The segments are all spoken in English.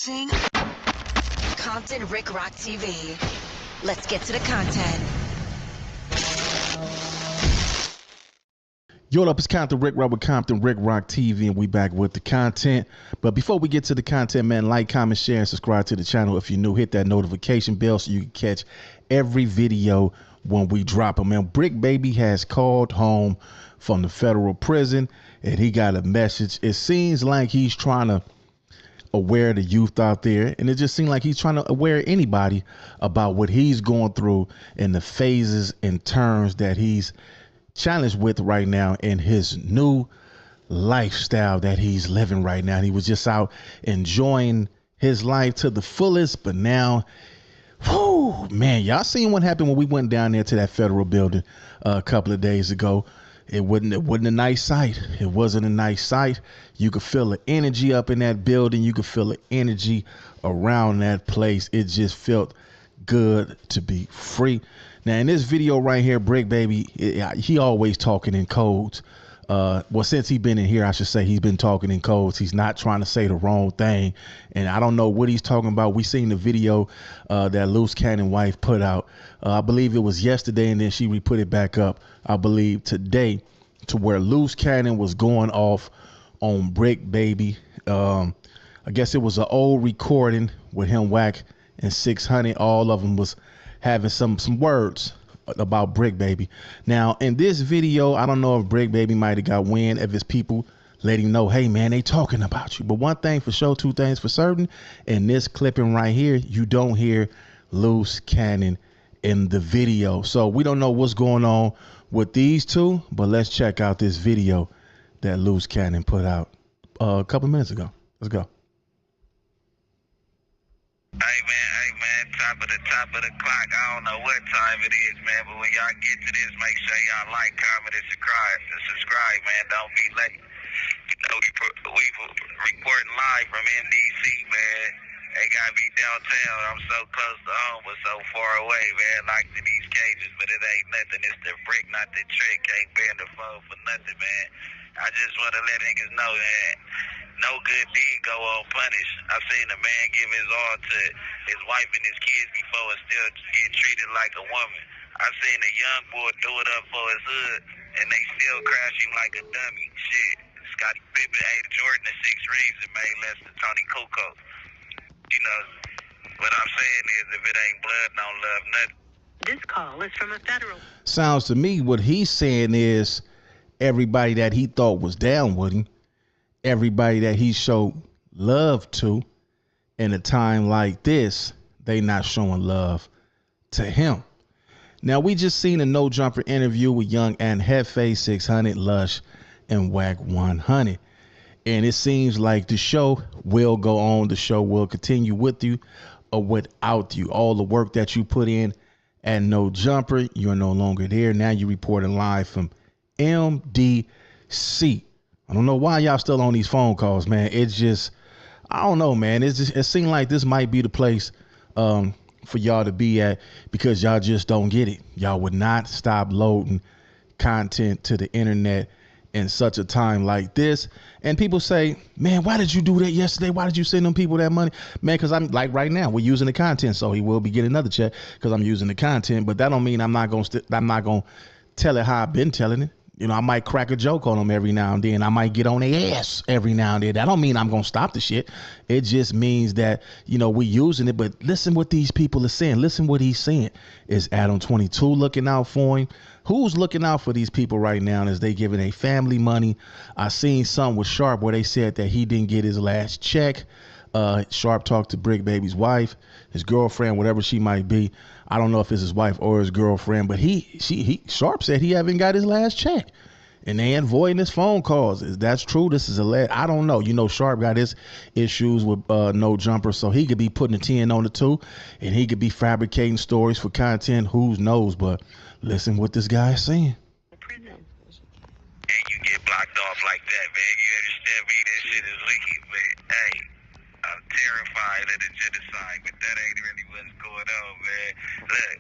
watching Compton BRICC TV. Let's get to the content. Yo, up, it's Compton BRICC with Compton BRICC TV, and we back with the content. But before we get to the content, man, like, comment, share, and subscribe to the channel. If you're new, hit that notification bell so you can catch every video when we drop them. Man, BRICC Baby has called home from the federal prison, and he got a message. It seems like he's trying to aware the youth out there, and it just seems like he's trying to aware anybody about what he's going through and the phases and turns that he's challenged with right now in his new lifestyle that he's living right now. And he was just out enjoying his life to the fullest, but now, whoo, man, y'all seen what happened when we went down there to that federal building a couple of days ago. It wasn't a nice sight. It wasn't a nice sight. You could feel the energy up in that building. You could feel the energy around that place. It just felt good to be free. Now, in this video right here, BRICC Baby, he always talking in codes. Well, since he's been in here, I should say he's been talking in codes. He's not trying to say the wrong thing. And I don't know what he's talking about. We seen the video that Loose Cannon wife put out. I believe it was yesterday, and then she re-put it back up, I believe, today, to where Loose Cannon was going off on BRICC Baby. I guess it was an old recording with him, Wack, and 600. All of them was having some words about BRICC Baby. Now, in this video, I don't know if BRICC Baby might have got wind of his people letting him know, hey, man, they talking about you. But one thing for sure, two things for certain, in this clipping right here, you don't hear Loose Cannon in the video. So we don't know what's going on with these two, but let's check out this video that Loose Cannon put out a couple minutes ago. Let's go. Hey man, top of the clock. I don't know what time it is, man, but when y'all get to this, make sure y'all like, comment, and subscribe, man. Don't be late. You know, we reporting live from NDC, man. They gotta be downtown. I'm so close to home, but so far away, man. Like in these cages, but it ain't nothing. It's the brick, not the trick. Can't bend the phone for nothing, man. I just want to let niggas know, man, no good deed go unpunished. I seen a man give his all to his wife and his kids before and still get treated like a woman. I seen a young boy do it up for his hood, and they still crash him like a dummy. Shit, Scottie Pippen ate Jordan and 6 rings and made less than Tony Kukoc. You know, what I'm saying is, if it ain't blood, don't love nothing. This call is from a federal. Sounds to me what he's saying is everybody that he thought was down with him, everybody that he showed love to in a time like this, they not showing love to him. Now, we just seen a No Jumper interview with Young and Hefe, 600, Lush, and Wack 100. And it seems like the show will go on. The show will continue with you or without you. All the work that you put in at No Jumper, you're no longer there. Now you're reporting live from MDC. I don't know why y'all still on these phone calls, man. It's just, I don't know, man. It seems like this might be the place for y'all to be at, because y'all just don't get it. Y'all would not stop loading content to the internet in such a time like this. And people say, man, why did you do that yesterday? Why did you send them people that money? Man, because I'm like, right now we're using the content, so he will be getting another check because I'm using the content. But that don't mean I'm not gonna tell it how I've been telling it. You know, I might crack a joke on them every now and then. I might get on their ass every now and then. That don't mean I'm going to stop the shit. It just means that, you know, we using it. But listen what these people are saying. Listen what he's saying. Is Adam 22 looking out for him? Who's looking out for these people right now as they giving a family money? I seen something with Sharp where they said that he didn't get his last check. Sharp talked to BRICC Baby's wife, his girlfriend, whatever she might be. I don't know if it's his wife or his girlfriend, but Sharp said he haven't got his last check, and they ain't voiding his phone calls. Is that true? This is I don't know. You know, Sharp got his issues with No Jumper, so he could be putting a 10 on the 2, and he could be fabricating stories for content. Who knows? But listen what this guy is saying. And you get blocked off like that, man. You understand me? This shit is leaky, but hey, I'm terrified of the genocide, but that ain't really what's going on, man. Look,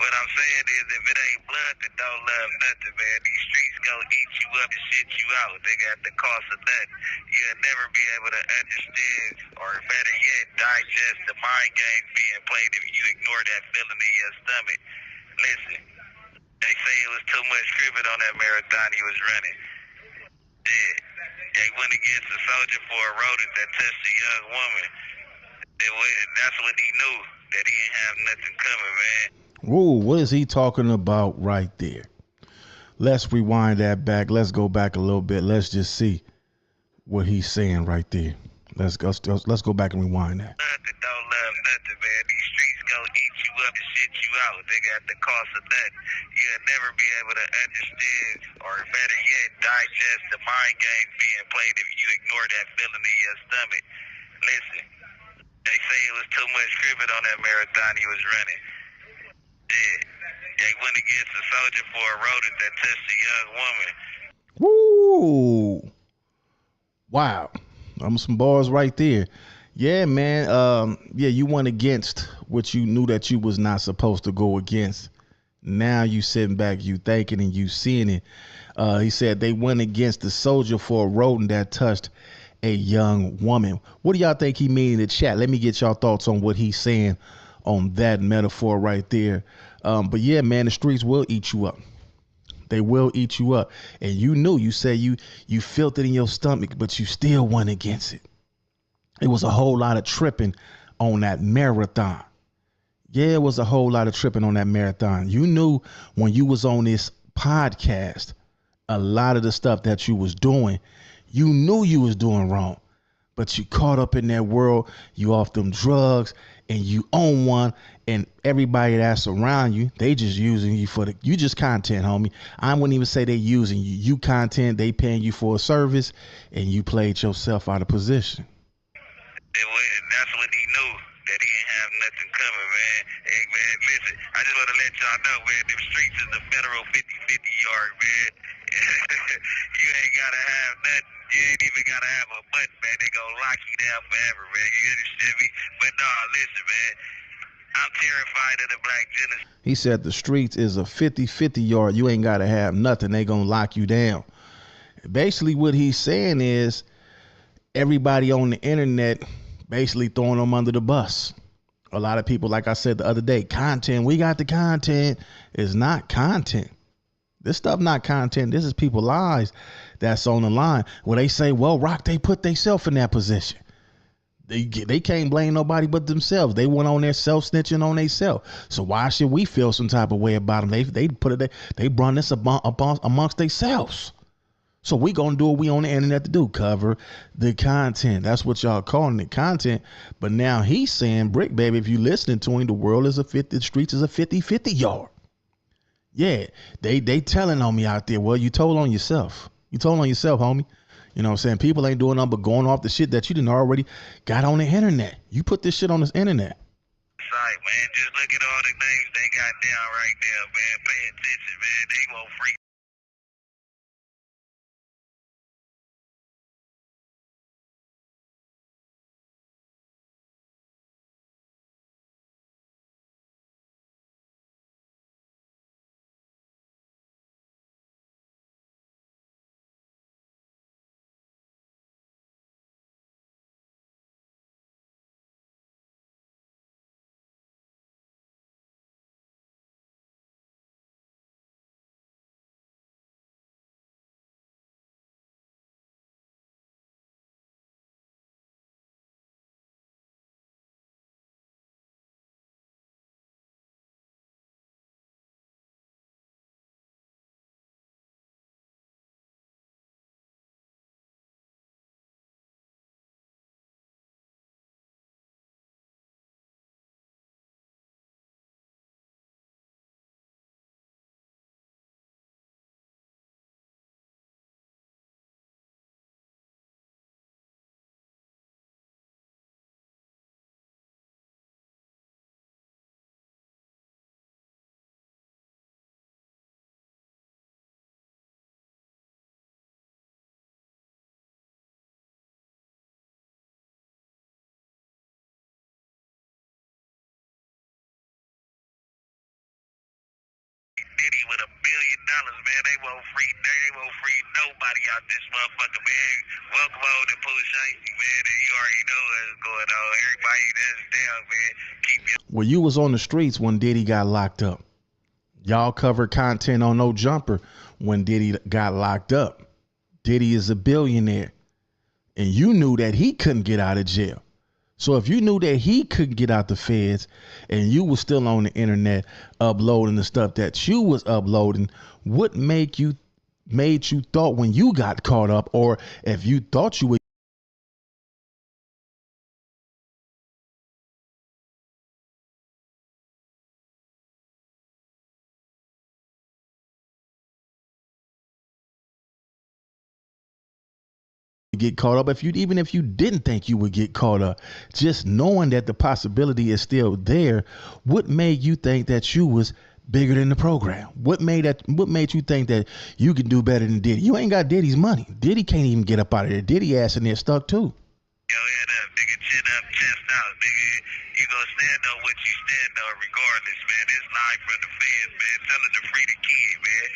what I'm saying is, if it ain't blood, then don't love nothing, man. These streets go eat you up and shit you out, nigga, at the cost of nothing. You'll never be able to understand, or better yet, digest the mind games being played if you ignore that feeling in your stomach. Listen, they say it was too much cribbing on that marathon he was running. Yeah, they went against a soldier for a rodent that touched a young woman. That's when he knew that he didn't have nothing coming, man. Whoa, what is he talking about right there? Let's rewind that back. Let's go back a little bit. Let's just see what he's saying right there. Let's go back and rewind that. Nothing, don't love nothing, man. These streets go eat you up and shit you out, nigga, at the cost of nothing. You'll never be able to understand, or better yet, digest the mind games being played if you ignore that feeling in your stomach. Listen, they say it was too much cribbing on that marathon he was running. Yeah, they went against a soldier for a rodent that touched a young woman. Woo! Wow. Some bars right there. Yeah, man. Yeah, you went against what you knew that you was not supposed to go against. Now you sitting back, you thinking and you seeing it. He said they went against the soldier for a rodent that touched a young woman. What do y'all think he mean in the chat? Let me get y'all thoughts on what he's saying on that metaphor right there. But yeah, man, the streets will eat you up. They will eat you up. And you knew, you said you felt it in your stomach, but you still went against it. It was a whole lot of tripping on that marathon. Yeah, it was a whole lot of tripping on that marathon. You knew when you was on this podcast, a lot of the stuff that you was doing, you knew you was doing wrong. But you caught up in that world, you off them drugs, and you own one, and everybody that's around you, they just using you for you just content, homie. I wouldn't even say they using you. You content, they paying you for a service, and you played yourself out of position. That's when he knew that he didn't have nothing coming, man. Hey, man, listen, I just want to let y'all know, man, them streets is the federal 50-50 yard, man. You ain't got to have nothing. You ain't even got to have a button, man. They gonna lock you down forever, man. You understand me? But no, listen, man. I'm terrified of the black genocide. He said the streets is a 50-50 yard. You ain't got to have nothing. They gonna lock you down. Basically, what he's saying is everybody on the internet basically throwing them under the bus. A lot of people, like I said the other day, content, we got the content, is not content. This stuff not content. This is people's lives that's on the line. Where they say, well, Rock, they put themselves in that position. They can't blame nobody but themselves. They went on there self-snitching on themselves. So why should we feel some type of way about them? They put it, they brought this amongst themselves. So we gonna do what we on the internet to do, cover the content. That's what y'all calling it, content. But now he's saying, BRICC, baby, if you listening to him, the world is the streets is a 50-50 yard. Yeah, they telling on me out there. Well, you told on yourself. You told on yourself, homie. You know what I'm saying? People ain't doing nothing but going off the shit that you didn't already got on the internet. You put this shit on this internet. Sorry, man. Just look at all the names they got down right there, man. Pay attention, man. They won't free man. They won't free nobody out this motherfucker, man. Welcome on to Pooh Shiesty, man. And you already know what's going on. Everybody that's down, man. Keep your Well, you was on the streets when Diddy got locked up. Y'all covered content on No Jumper when Diddy got locked up. Diddy is a billionaire, and you knew that he couldn't get out of jail. So if you knew that he couldn't get out the feds and you was still on the internet uploading the stuff that you was uploading, what made you thought when you got caught up, or if you thought you would get caught up, if you didn't think you would get caught up, just knowing that the possibility is still there, what made you think that you was bigger than the program? What made you think that you could do better than Diddy? You ain't got Diddy's money. Diddy can't even get up out of there. Diddy ass in there stuck too. Yo, head up, nigga, chin up, chest out, nigga. You gonna stand on what you stand on regardless, man. This line from the feds, man. Tell them to free the kid, man.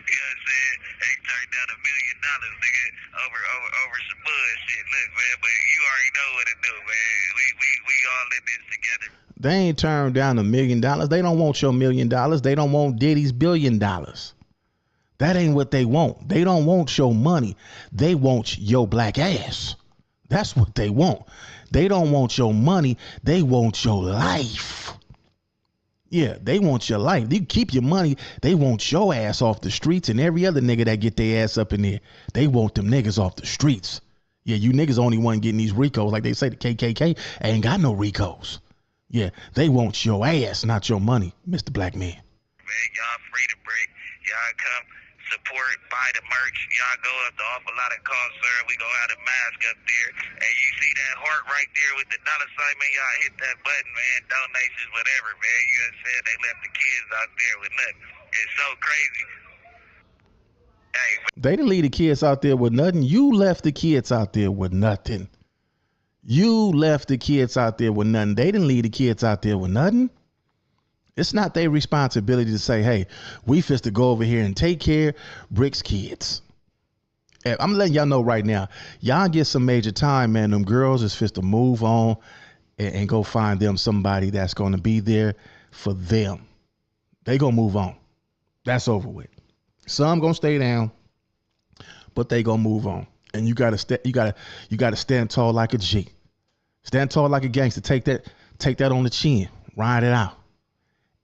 You know what I'm saying? They turned down $1 million, nigga, over some bullshit. Look, man, but you already know what to do, man. We all in this together. They ain't turned down $1 million. They don't want your $1 million. They don't want Diddy's $1 billion. That ain't what they want. They don't want your money. They want your black ass. That's what they want. They don't want your money. They want your life. Yeah, they want your life. You keep your money. They want your ass off the streets, and every other nigga that get their ass up in there, they want them niggas off the streets. Yeah, you niggas only one getting these RICOs. Like they say, the KKK ain't got no RICOs. Yeah, they want your ass, not your money, Mr. Black Man. Man, y'all free to break. Y'all come support, buy the merch. Y'all go up to Awful Lot of Concert. We gonna have a mask up there. And you see that heart right there with the dollar sign, man. Y'all hit that button, man. Donations, whatever, man. You know what I'm saying? They left the kids out there with nothing. It's so crazy. Hey, man. They didn't leave the kids out there with nothing. You left the kids out there with nothing. You left the kids out there with nothing. They didn't leave the kids out there with nothing. It's not their responsibility to say, hey, we fist to go over here and take care of BRICC's kids. And I'm letting y'all know right now, y'all get some major time, man. Them girls is fist to move on and go find them somebody that's going to be there for them. They going to move on. That's over with. Some going to stay down, but they going to move on. And you got to stand tall like a G. Stand tall like a gangster. Take that on the chin. Ride it out.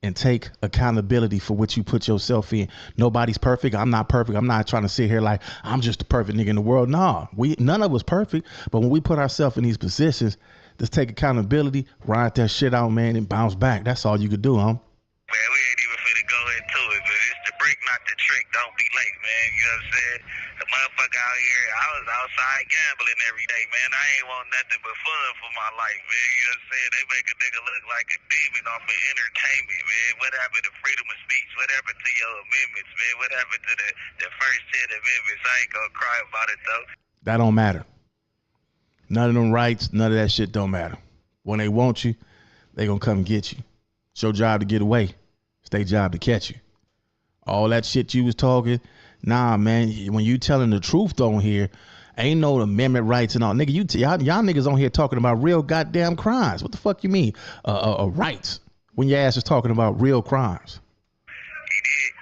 And take accountability for what you put yourself in. Nobody's perfect. I'm not perfect. I'm not trying to sit here like I'm just the perfect nigga in the world. Nah, none of us perfect. But when we put ourselves in these positions, just take accountability, ride that shit out, man, and bounce back. That's all you could do, huh? Man, we ain't even finna go into it, but it's the brick, not the trick. Don't be late, man. You know what I'm saying? The motherfucker out here, I was outside gambling every day, man. I ain't want nothing but fun for my life, man. You know what I'm saying? They make a nigga look like a demon off of entertainment, man. What happened to freedom of speech? What happened to your amendments, man? What happened to the first 10 amendments? I ain't gonna cry about it, though. That don't matter. None of them rights, none of that shit don't matter. When they want you, they gonna come get you. It's your job to get away. It's their job to catch you. All that shit you was talking, nah, man. When you telling the truth on here, ain't no amendment rights and all. Nigga, y'all niggas on here talking about real goddamn crimes. What the fuck you mean? Rights. When your ass is talking about real crimes. You did?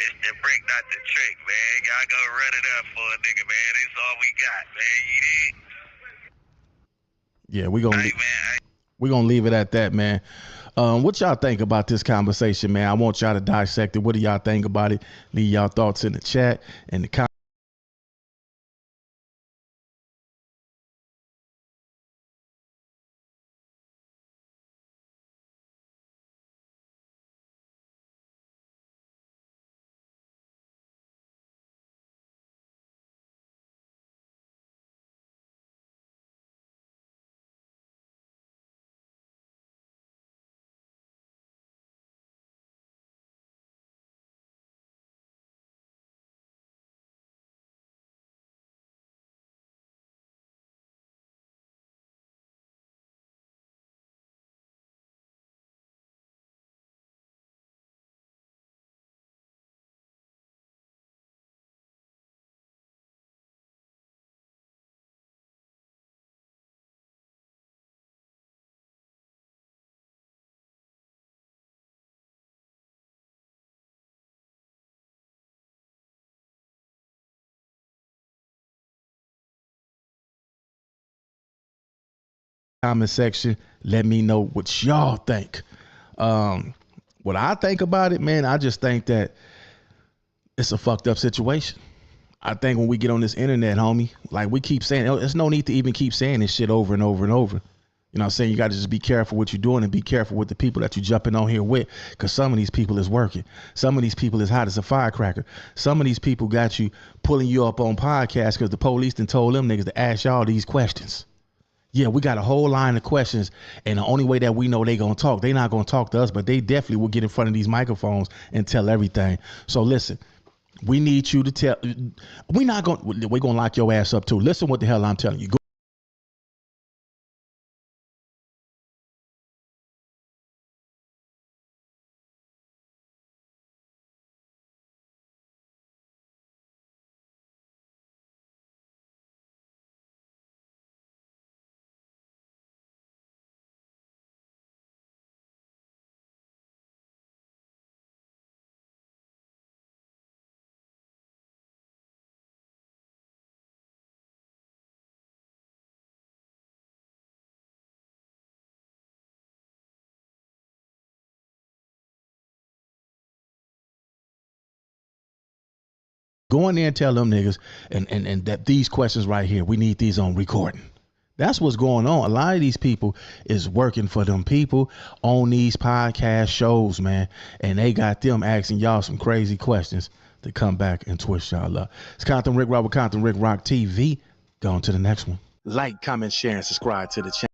It's the brick, not the trick, man. Y'all go run it up for a nigga, man. It's all we got, man. You did? Yeah, we gonna Hey, man. we gonna leave it at that, man. What y'all think about this conversation, man? I want y'all to dissect it. What do y'all think about it? Leave y'all thoughts in the chat and the comments. comment section. Let me know what y'all think. What I think about it, man, I just think that it's a fucked up situation. I think when we get on this internet, homie, like we keep saying, there's no need to even keep saying this shit over and over and over. You know what I'm saying? You got to just be careful what you're doing and be careful with the people that you're jumping on here with, because some of these people is working. Some of these people is hot as a firecracker. Some of these people got you pulling you up on podcasts because the police done told them niggas to ask y'all these questions. Yeah, we got a whole line of questions, and the only way that we know they gonna talk, they not gonna talk to us, but they definitely will get in front of these microphones and tell everything. So listen, we need you to tell. We're gonna lock your ass up too. Listen what the hell I'm telling you. Go in there and tell them niggas and that these questions right here, we need these on recording. That's what's going on. A lot of these people is working for them people on these podcast shows, man. And they got them asking y'all some crazy questions to come back and twist y'all up. It's Compton Rick Rock with Compton Rick Rock TV. Going to the next one. Like, comment, share, and subscribe to the channel.